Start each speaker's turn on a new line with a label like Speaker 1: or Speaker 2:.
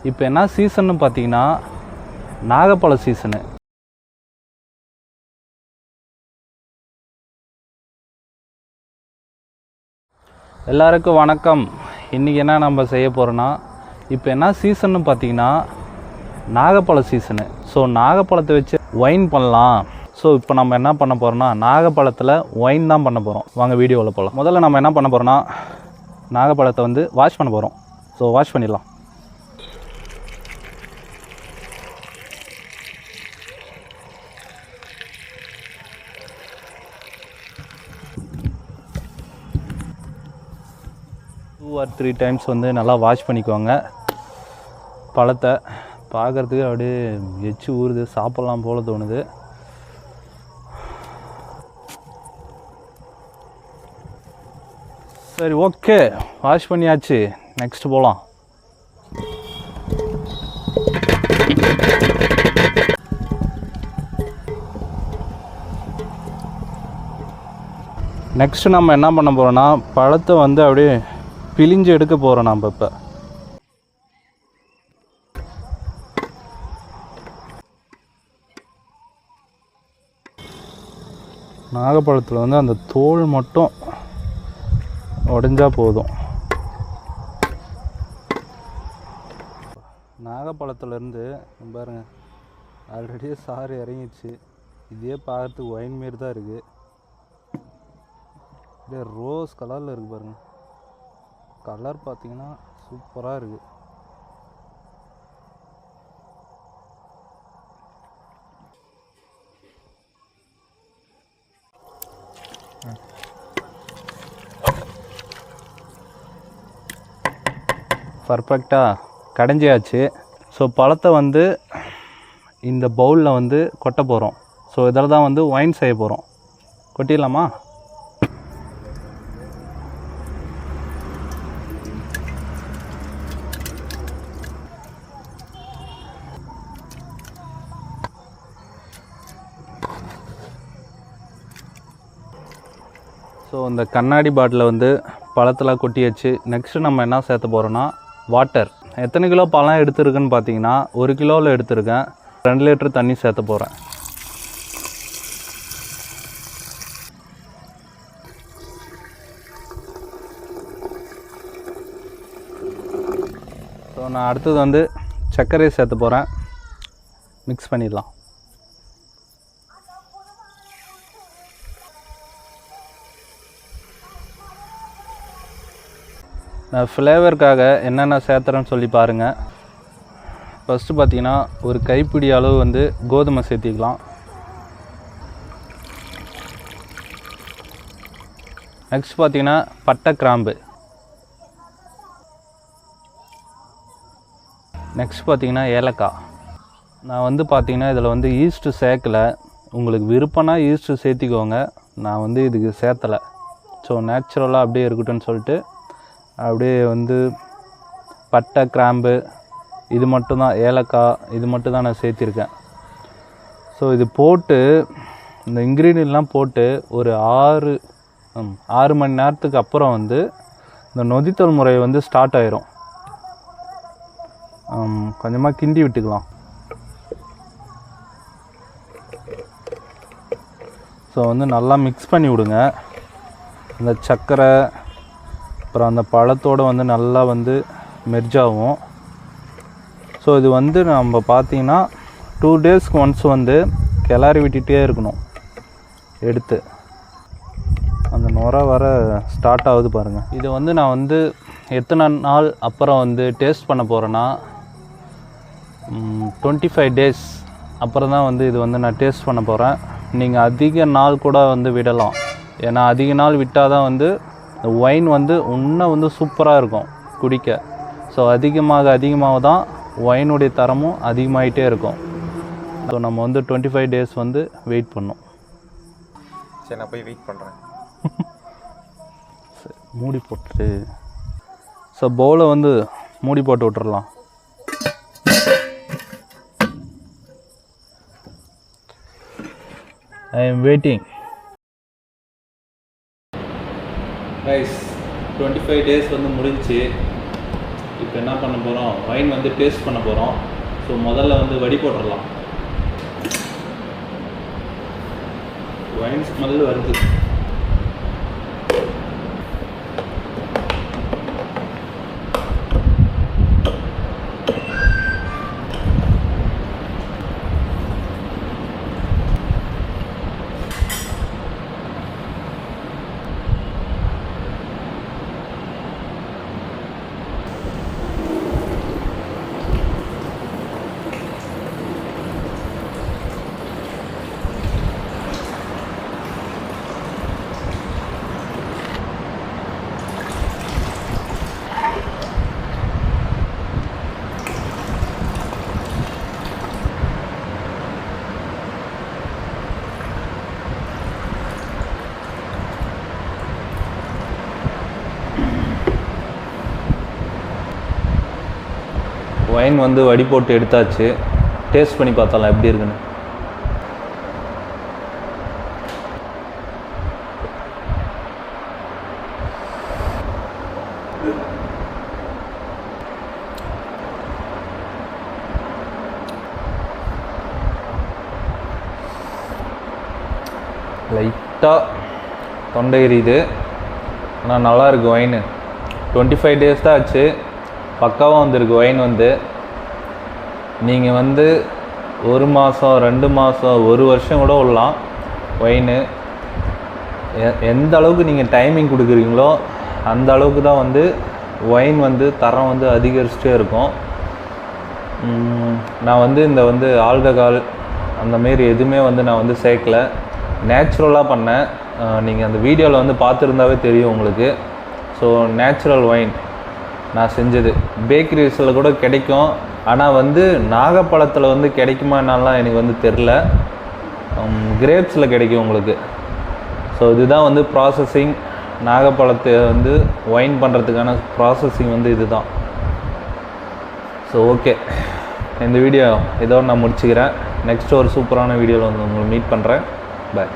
Speaker 1: இப்போ என்ன சீசன்னு பார்த்தீங்கன்னா நாகப்பழ சீசனு. எல்லாருக்கும் வணக்கம். இன்றைக்கி என்ன நம்ம செய்ய போகிறோன்னா, இப்போ என்ன சீசன்னு பார்த்தீங்கன்னா நாகப்பழ சீசனு. ஸோ நாகப்பழத்தை வச்சு ஒயின் பண்ணலாம். ஸோ இப்போ நம்ம என்ன பண்ண போகிறோன்னா, நாகப்பழத்தில் ஒயின் தான் பண்ண போகிறோம். வாங்க வீடியோவில் போகலாம். முதல்ல நம்ம என்ன பண்ண போகிறோன்னா, நாகப்பழத்தை வந்து வாஷ் பண்ண போகிறோம். ஸோ வாஷ் பண்ணிடலாம். டூ ஆர் 3 டைம்ஸ் வந்து நல்லா வாஷ் பண்ணிக்குவாங்க. பழத்தை பார்க்குறதுக்கு அப்படியே எச்சு ஊறுது, சாப்பிட்லாம் போல தோணுது. சரி, ஓகே, வாஷ் பண்ணியாச்சு. நெக்ஸ்ட் போகலாம். நெக்ஸ்ட்டு நம்ம என்ன பண்ண போகிறோன்னா, பழத்தை வந்து அப்படியே பிழிஞ்சு எடுக்க போகிறோம். நம்ம இப்போ நாகப்பழத்தில் வந்து அந்த தோல் மட்டும் உடைஞ்சா போதும். நாகப்பழத்துலேருந்து பாருங்க, ஆல்ரெடி சாறு இறங்கிடுச்சு. இதே பார்க்கறதுக்கு ஒயின் மாரி தான் இருக்குது. இதே ரோஸ் கலரில் இருக்குது பாருங்கள். கலர் பார்த்தீங்கன்னா சூப்பராக இருக்குது. பர்ஃபெக்டாக கடைஞ்சியாச்சு. ஸோ பழத்தை வந்து இந்த பவுலில் வந்து கொட்ட போகிறோம். ஸோ இதில் தான் வந்து ஒயின் செய்ய போகிறோம். கொட்டிடலாமா? ஸோ இந்த கண்ணாடி பாட்டில் வந்து பழத்தில் கொட்டியாச்சு. நெக்ஸ்ட்டு நம்ம என்ன சேர்த்த போகிறோன்னா, வாட்டர். எத்தனை கிலோ பழம் எடுத்துருக்குன்னு பார்த்தீங்கன்னா 1 கிலோவில் எடுத்துருக்கேன். 2 லிட்டர் தண்ணி சேர்த்த போகிறேன். ஸோ நான் அடுத்தது வந்து சர்க்கரையை சேர்த்த போகிறேன். மிக்ஸ் பண்ணிடலாம். நான் ஃப்ளேவருக்காக என்னென்ன சேர்த்துறேன்னு சொல்லி பாருங்கள். ஃபஸ்ட்டு பார்த்தீங்கன்னா ஒரு கைப்பிடி அளவு வந்து கோதுமை சேர்த்திக்கலாம். நெக்ஸ்ட் பார்த்தீங்கன்னா பட்டை கிராம்பு. நெக்ஸ்ட் பார்த்தீங்கன்னா ஏலக்காய். நான் வந்து பார்த்தீங்கன்னா இதில் வந்து ஈஸ்ட்டு சேர்க்கலை. உங்களுக்கு விருப்பம்னா ஈஸ்ட்டு சேர்த்திக்கோங்க. நான் வந்து இதுக்கு சேர்த்தலை. ஸோ நேச்சுரலாக அப்படியே இருக்கட்டும்னு சொல்லிட்டு அப்படியே வந்து பட்டை கிராம்பு இது மட்டும்தான், ஏலக்காய் இது மட்டும் தான் நான் சேர்த்திருக்கேன். ஸோ இது போட்டு இந்த இன்க்ரீடியன்ட்லாம் போட்டு ஒரு 6 மணி நேரத்துக்கு அப்புறம் வந்து இந்த நொதித்தல் முறை வந்து ஸ்டார்ட் ஆயிரும். கொஞ்சமாக கிண்டி விட்டுக்கலாம். ஸோ வந்து நல்லா மிக்ஸ் பண்ணி விடுங்க. இந்த சர்க்கரை அப்புறம் அந்த பழத்தோடு வந்து நல்லா வந்து மெர்ஜ் ஆகும். ஸோ இது வந்து நம்ம பார்த்திங்கன்னா 2 டேஸ்க்கு ஒன்ஸ் வந்து கிளறி விட்டுகிட்டே இருக்கணும். எடுத்து அந்த நுரை வர ஸ்டார்ட் ஆகுது பாருங்கள். இது வந்து நான் வந்து எத்தனை நாள் அப்புறம் வந்து டேஸ்ட் பண்ண போகிறேன்னா 25 டேஸ் அப்புறம் தான் வந்து இது வந்து நான் டேஸ்ட் பண்ண போகிறேன். நீங்கள் அதிக நாள் கூட வந்து விடலாம். ஏன்னா அதிக நாள் விட்டால் தான் வந்து இந்த ஒயின் வந்து இன்னும் வந்து சூப்பராக இருக்கும் குடிக்க. ஸோ அதிகமாக தான் ஒயினுடைய தரமும் அதிகமாகிட்டே இருக்கும். ஸோ நம்ம வந்து 25 டேஸ் வந்து வெயிட் பண்ணோம்.
Speaker 2: சரி, நான் போய் வெயிட் பண்ணுறேன்.
Speaker 1: மூடி போட்டு ஸோ பவுலை வந்து மூடி போட்டு விட்டுறலாம். I am waiting. Rice 25 days வந்து முடிஞ்சு. இப்போ என்ன பண்ண போகிறோம், வைன் வந்து டேஸ்ட் பண்ண போகிறோம். ஸோ முதல்ல வந்து வடி போட்டுடலாம். வைன் ஸ்மெல் வருது. வைன் வந்து வடி போட்டு எடுத்தாச்சு. டேஸ்ட் பண்ணி பார்த்தலாம் எப்படி இருக்குன்னு. லைட்டாக தொண்டை எரியுது, ஆனால் நல்லாயிருக்கு வைனு. 25 டேஸ் தான் ஆச்சு, பக்காவாக வந்திருக்கு வைன் வந்து. நீங்கள் வந்து 1 மாதம் 2 மாதம் 1 வருஷம் கூட விடலாம் வைனு. எந்த அளவுக்கு நீங்கள் டைமிங் கொடுக்குறீங்களோ அந்த அளவுக்கு தான் வந்து வைன் வந்து தரம் வந்து அதிகரிச்சுட்டே இருக்கும். நான் வந்து இந்த வந்து ஆல்கஹால் அந்தமாரி எதுவுமே வந்து நான் வந்து சேர்க்கலை, நேச்சுரலாக பண்ணேன். நீங்கள் அந்த வீடியோவில் வந்து பார்த்துருந்தாவே தெரியும் உங்களுக்கு. ஸோ நேச்சுரல் வைன் நான் செஞ்சது. பேக்கரிஸில் கூட கிடைக்கும், ஆனால் வந்து நாகப்பழத்தில் வந்து கிடைக்குமா என்னலாம் எனக்கு வந்து தெரில. கிரேப்ஸில் கிடைக்கும் உங்களுக்கு. ஸோ இதுதான் வந்து ப்ராசஸிங். நாகப்பழத்தை வந்து வைன் பண்ணுறதுக்கான ப்ராசஸிங் வந்து இது தான். ஸோ ஓகே, இந்த வீடியோ இதோடு நான் முடிச்சுக்கிறேன். நெக்ஸ்ட் ஒரு சூப்பரான வீடியோவில் வந்து உங்களை மீட் பண்ணுறேன். பாய்.